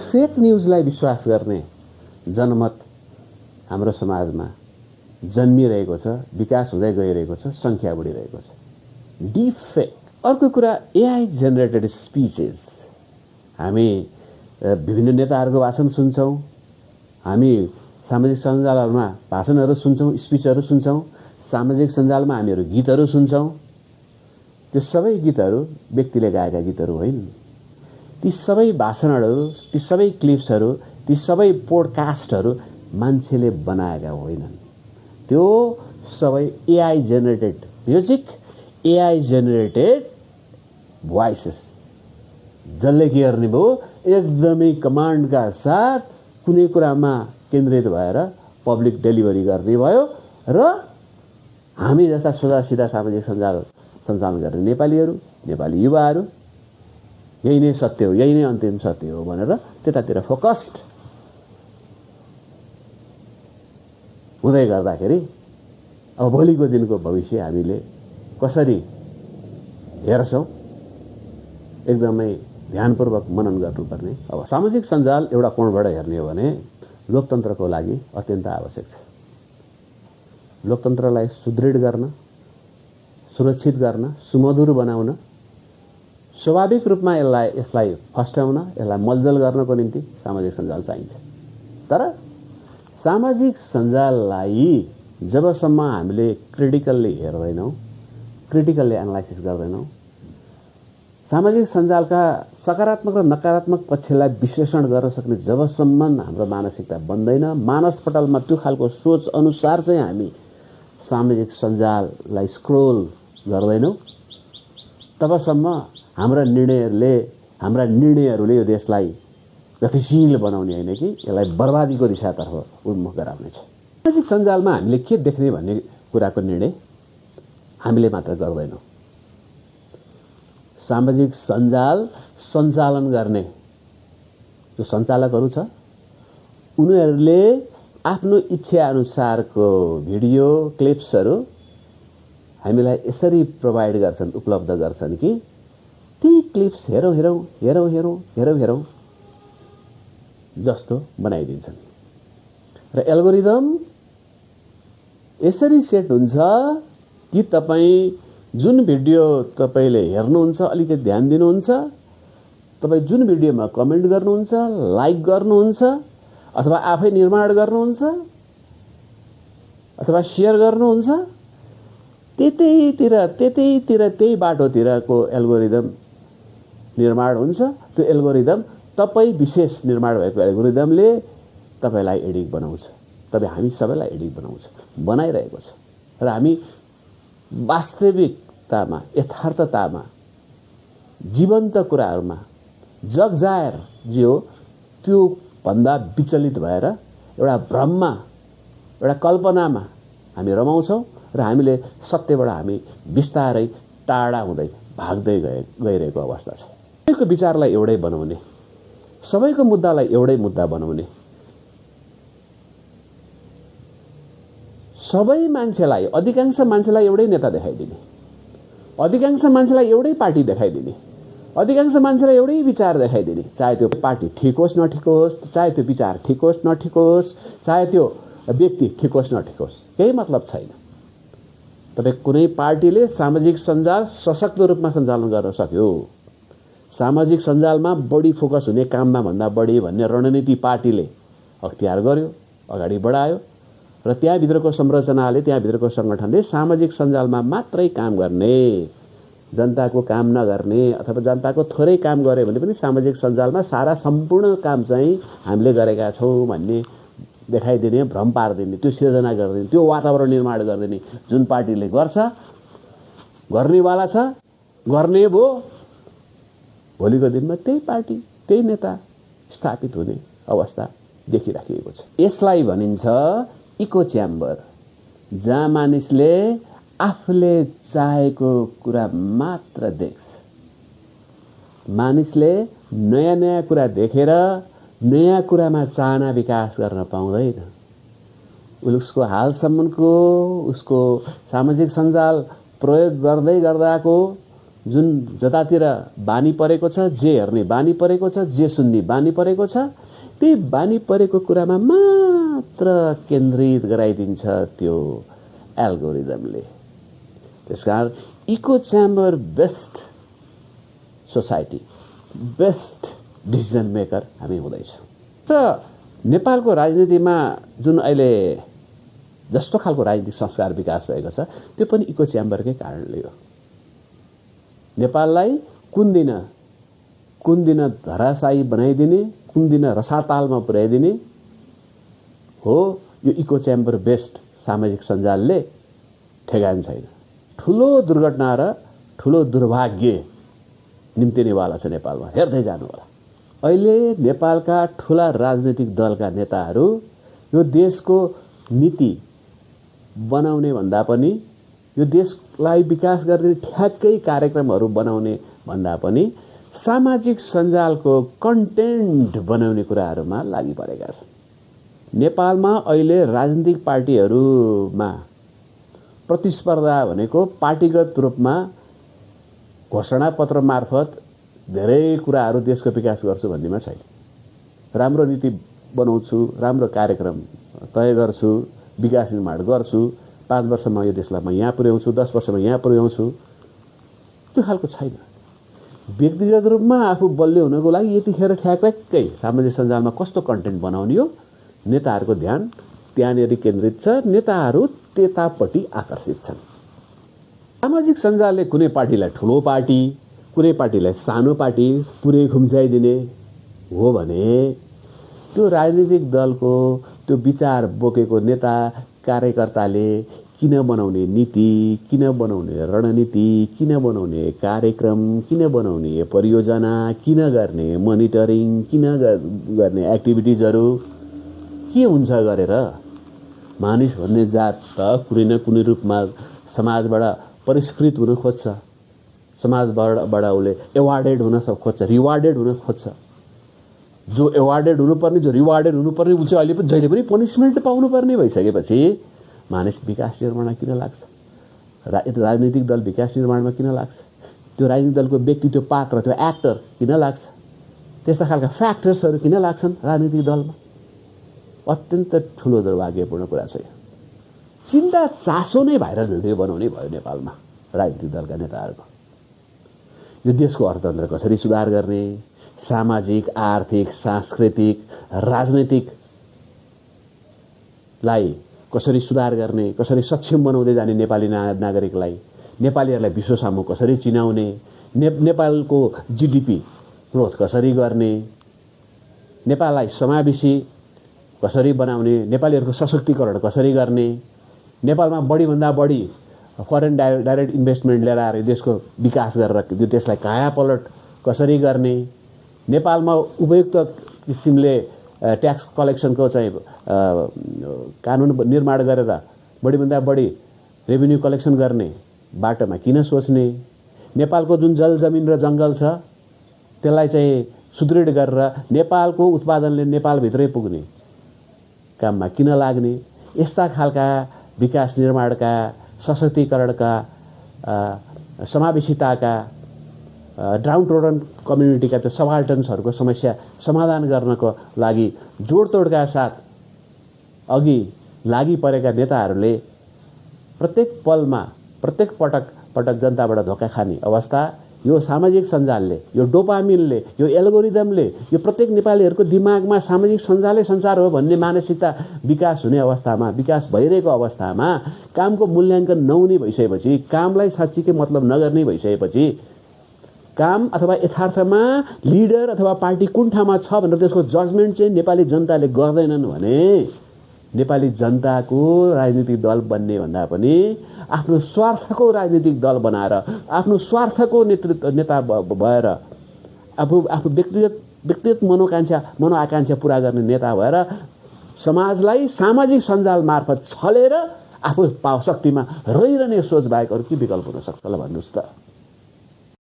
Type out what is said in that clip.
Fake न्युजलाई विश्वास गर्ने जनमत हाम्रो समाजमा जन्मिरहेको छ, विकास हुँदै गइरहेको छ, संख्या बढिरहेको छ। Deep fake. अर्को कुरा एआई जेनेरेटेड स्पिचेस। हामी विभिन्न नेताहरूको भाषण सुन्छौँ, हामी सामाजिक सञ्जालहरूमा भाषणहरू सुन्छौँ, स्पिचहरू सुन्छौँ, सामाजिक सञ्जालमा हामीहरू गीतहरू सुन्छौँ। त्यो सबै गीतहरू व्यक्तिले गाएका गीतहरू होइन। ती सबै भाषणहरू, ती सबै क्लिप्सहरू, ती सबै पोडकास्टहरू मान्छेले बनाएका होइनन्। त्यो सबै AI generated music, AI generated voices. जसले के गर्ने भयो, एकदमै कमान्डका साथ कुनै कुरामा केन्द्रित भएर पब्लिक डेलिभरी गर्ने भयो र हामी जस्ता सोझा सिधा सामाजिक सञ्जाल सञ्चालन गर्ने नेपालीहरू, नेपाली युवाहरू यही नै सत्य हो, यही नै अन्तिम सत्य हो भनेर त्यतातिर फोकस्ड हुँदै गर्दाखेरि अब भोलिको दिनको भविष्य हामीले कसरी हेर्छौँ एकदमै ध्यानपूर्वक मनन गर्नुपर्ने। अब सामाजिक सञ्जाल एउटा कोणबाट हेर्ने हो भने लोकतन्त्रको लागि अत्यन्त आवश्यक छ। लोकतन्त्रलाई सुदृढ गर्न, सुरक्षित गर्न, सुमधुर बनाउन, स्वाभाविक रूपमा यसलाई फस्टाउन, यसलाई मलजल गर्नको निम्ति सामाजिक सञ्जाल चाहिन्छ। तर सामाजिक सञ्जाललाई जबसम्म हामीले क्रिटिकल्ली हेर्दैनौँ, क्रिटिकल्ली एनालाइसिस गर्दैनौँ, सामाजिक सञ्जालका सकारात्मक र नकारात्मक पक्षलाई विश्लेषण गर्न सक्ने जबसम्म हाम्रो मानसिकता बन्दैन, मानसपटलमा त्यो खालको सोच अनुसार चाहिँ हामी सामाजिक सञ्जाललाई स्क्रोल गर्दैनौँ, तबसम्म हाम्रा निर्णयहरूले यो देशलाई गतिशील बनाउने होइन कि यसलाई बर्बादीको दिशातर्फ उन्मुख गराउनेछ। सामाजिक सञ्जालमा हामीले के देख्ने भन्ने कुराको निर्णय हामीले मात्र गर्दैनौँ। सामाजिक सञ्जाल सञ्चालन गर्ने जो सञ्चालकहरू छ, उनीहरूले आफ्नो इच्छा अनुसारको भिडियो क्लिप्सहरू हामीलाई यसरी प्रोभाइड गर्छन्, उपलब्ध गर्छन् कि ती क्लिप्स हेरौँ जस्तो बनाइदिन्छन् र एल्गोरिदम यसरी सेट हुन्छ कि तपाईँ जुन भिडियो तपाईँले हेर्नुहुन्छ, अलिकति ध्यान दिनुहुन्छ, तपाईँ जुन भिडियोमा कमेन्ट गर्नुहुन्छ, लाइक गर्नुहुन्छ, अथवा आफै निर्माण गर्नुहुन्छ, अथवा सेयर गर्नुहुन्छ, त्यही बाटोतिरको एल्गोरिदम निर्माण हुन्छ। त्यो एल्गोरिदम तपाईँ विशेष निर्माण भएको एल्गोरिदमले तपाईँलाई एडिक्ट बनाउँछ, हामी सबैलाई एडिक्ट बनाइरहेको छ। र हामी वास्तविकतामा, यथार्थतामा, जीवन्त कुराहरूमा जगजाहेर जे हो त्यो भन्दा विचलित भएर एउटा भ्रममा, एउटा कल्पनामा हामी रमाउँछौँ र हामीले सत्यबाट हामी बिस्तारै टाढा हुँदै भाग्दै गइरहेको अवस्था छ। सबैको विचारलाई एउटै बनाउने, सबैको मुद्दालाई एउटै मुद्दा बनाउने, सबै मान्छेलाई, अधिकांश मान्छेलाई एउटै नेता देखाइदिने, अधिकांश मान्छेलाई एउटै पार्टी देखाइदिने, अधिकांश मान्छेलाई एउटै विचार देखाइदिने, चाहे त्यो पार्टी ठिक होस् नठिक होस्, चाहे त्यो विचार ठिक होस् नठिक होस्, चाहे त्यो व्यक्ति ठिक होस् नठिक होस्, केही मतलब छैन। तपाईँ कुनै पार्टीले सामाजिक सञ्जाल सशक्त रूपमा सञ्चालन गर्न सक्यो, सामाजिक सञ्जालमा बढी फोकस हुने काममा भन्दा बढी भन्ने रणनीति पार्टीले अख्तियार गर्यो, अगाडि बढायो र त्यहाँभित्रको संरचनाले, त्यहाँभित्रको सङ्गठनले सामाजिक सञ्जालमा मात्रै काम गर्ने, जनताको काम नगर्ने अथवा जनताको थोरै काम गरे भने पनि सामाजिक सञ्जालमा सारा सम्पूर्ण काम चाहिँ हामीले गरेका छौँ भन्ने देखाइदिने, भ्रम पारिदिने, त्यो सिर्जना गरिदिने, त्यो वातावरण निर्माण गरिदिने जुन पार्टीले गर्छ, गर्नेवाला छ, गर्ने भो, भोलिको दिनमा त्यही पार्टी, त्यही नेता स्थापित हुने अवस्था देखिराखिएको छ। यसलाई भनिन्छ इको च्याम्बर, जहाँ मानिसले आफूले चाहेको कुरा मात्र देख्छ। मानिसले नयाँ नयाँ कुरा देखेर नयाँ कुरामा चाहना विकास गर्न पाउँदैन। उसको हालसम्मको उसको सामाजिक सञ्जाल प्रयोग गर्दै गर्दाको जुन जतातिर बानी परेको छ, जे हेर्ने बानी परेको छ, जे सुन्ने बानी परेको छ, त्यही बानी परेको कुरामा मात्र केन्द्रित गराइदिन्छ त्यो एल्गोरिदमले। त्यसकारण echo chamber based society, based decision maker हामी हुँदैछौँ। र नेपालको राजनीतिमा जुन अहिले जस्तो खालको राजनीतिक संस्कार विकास भएको छ त्यो पनि इको च्याम्बरकै कारणले हो। नेपाललाई कुन दिन धराशायी बनाइदिने, कुन दिन रसातालमा पुर्याइदिने हो, यो इको च्याम्बर बेस्ड सामाजिक सञ्जालले ठेगान छैन। ठुलो दुर्घटना र ठुलो दुर्भाग्य निम्तिनेवाला छ नेपालमा, हेर्दै जानु होला। अहिले नेपालका ठुला राजनीतिक दलका नेताहरू यो देशको नीति बनाउने भन्दा पनि, यो देशलाई विकास गर्ने ठ्याक्कै कार्यक्रमहरू बनाउने भन्दा पनि सामाजिक सञ्जालको कन्टेन्ट बनाउने कुराहरूमा लागि परेका छन्। नेपालमा अहिले राजनीतिक पार्टीहरूमा प्रतिस्पर्धा भनेको पार्टीगत रूपमा घोषणापत्र मार्फत धेरै कुराहरू देशको विकास गर्छु भन्नेमा छैन। राम्रो नीति बनाउँछु, राम्रो कार्यक्रम तय गर्छु, विकास निर्माण गर्छु, 5 वर्षमा यो देशलाई म यहाँ पुर्याउँछु, 10 वर्षमा यहाँ पुर्याउँछु, त्यो खालको छैन। व्यक्तिगत रूपमा आफू बलियो हुनको लागि यतिखेर ठ्याक्कै सामाजिक सञ्जालमा कस्तो कन्टेन्ट बनाउने हो, नेताहरूको ध्यान त्यहाँनिर केन्द्रित छ, नेताहरू त्यतापट्टि आकर्षित छन्। सामाजिक सञ्जालले कुनै पार्टीलाई ठुलो पार्टी, कुनै पार्टीलाई सानो पार्टी पुरै खुम्चाइदिने हो भने त्यो राजनीतिक दलको त्यो विचार बोकेको नेता कार्यकर्ताले किन बनाउने नीति, किन बनाउने रणनीति, किन बनाउने कार्यक्रम, किन बनाउने परियोजना, किन गर्ने मोनिटरिङ, किन गर्ने एक्टिभिटिजहरू के हुन्छ गरेर मानिस भन्ने जात त कुनै न कुनै रूपमा समाजबाट परिष्कृत हुन खोज्छ, समाजबाट उसले एवार्डेड हुन खोज्छ, रिवार्डेड हुन खोज्छ। जो एवार्डेड हुनुपर्ने, जो रिवार्डेड हुनुपर्ने ऊ चाहिँ अहिले पनि जहिले पनि पनिसमेन्ट पाउनुपर्ने भइसकेपछि मानिस विकास निर्माणमा किन लाग्छ? राजनीतिक दल विकास निर्माणमा किन लाग्छ? त्यो राजनीतिक दलको व्यक्ति, त्यो पात्र, त्यो एक्टर किन लाग्छ? त्यस्ता खालका फ्याक्टर्सहरू किन लाग्छन् राजनीतिक दलमा? अत्यन्त ठुलो दुर्भाग्यपूर्ण कुरा छ यो। चिन्ता चासो नै भाइरल भिडियो बनाउने भयो नेपालमा राजनीतिक दलका नेताहरूको। यो देशको अर्थतन्त्र कसरी सुधार गर्ने, सामाजिक, आर्थिक, सांस्कृतिक, राजनैतिकलाई कसरी सुधार गर्ने, कसरी सक्षम बनाउँदै जाने नेपाली नागरिकलाई, नेपालीहरूलाई विश्व सामु कसरी चिनाउने, नेपालको जीडीपी ग्रोथ कसरी गर्ने, नेपाललाई समावेशी कसरी बनाउने, नेपालीहरूको सशक्तिकरण कसरी गर्ने, नेपालमा बढीभन्दा बढी फरेन डाइरेक्ट इन्भेस्टमेन्ट लिएर आएर देशको विकास गरेर त्यो देशलाई कायापलट कसरी गर्ने, नेपालमा उपयुक्त किसिमले ट्याक्स कलेक्सनको चाहिँ कानुन निर्माण गरेर बढीभन्दा बढी रेभिन्यू कलेक्सन गर्ने बाटोमा किन सोच्ने, नेपालको जुन जल जमिन र जङ्गल छ त्यसलाई चाहिँ सुदृढ गरेर नेपालको उत्पादनले नेपालभित्रै पुग्ने काममा किन लाग्ने, यस्ता खालका विकास निर्माणका, सशक्तिकरणका, समावेशिताका, डाउन टोडन कम्युनिटीका त्यो सबाल्टन्सहरूको समस्या समाधान गर्नको लागि जोडतोडका साथ अघि लागि परेका नेताहरूले प्रत्येक पलमा, प्रत्येक पटक जनताबाट धोका खाने अवस्था यो सामाजिक सञ्जालले, यो डोपामिनले, यो एल्गोरिदमले, यो प्रत्येक नेपालीहरूको दिमागमा सामाजिक सञ्जालै संसार हो भन्ने मानसिकता विकास हुने अवस्थामा, विकास भइरहेको अवस्थामा कामको मूल्याङ्कन नहुने भइसकेपछि, कामलाई साँच्चीकै मतलब नगर्ने भइसकेपछि, काम अथवा यथार्थमा लिडर अथवा पार्टी कुन ठाउँमा छ भनेर त्यसको जजमेन्ट चाहिँ नेपाली जनताले गर्दैनन् भने नेपाली जनताको राजनीतिक दल बन्ने भन्दा पनि आफ्नो स्वार्थको राजनीतिक दल बनाएर, आफ्नो स्वार्थको नेता भएर, आफू व्यक्तिगत मनोआकांक्षा पूरा गर्ने नेता भएर समाजलाई सामाजिक सञ्जाल मार्फत छलेर आफू शक्तिमा रहिरहने सोच बाहेक अरू के विकल्प हुन सक्छ ल भन्नुहोस् त।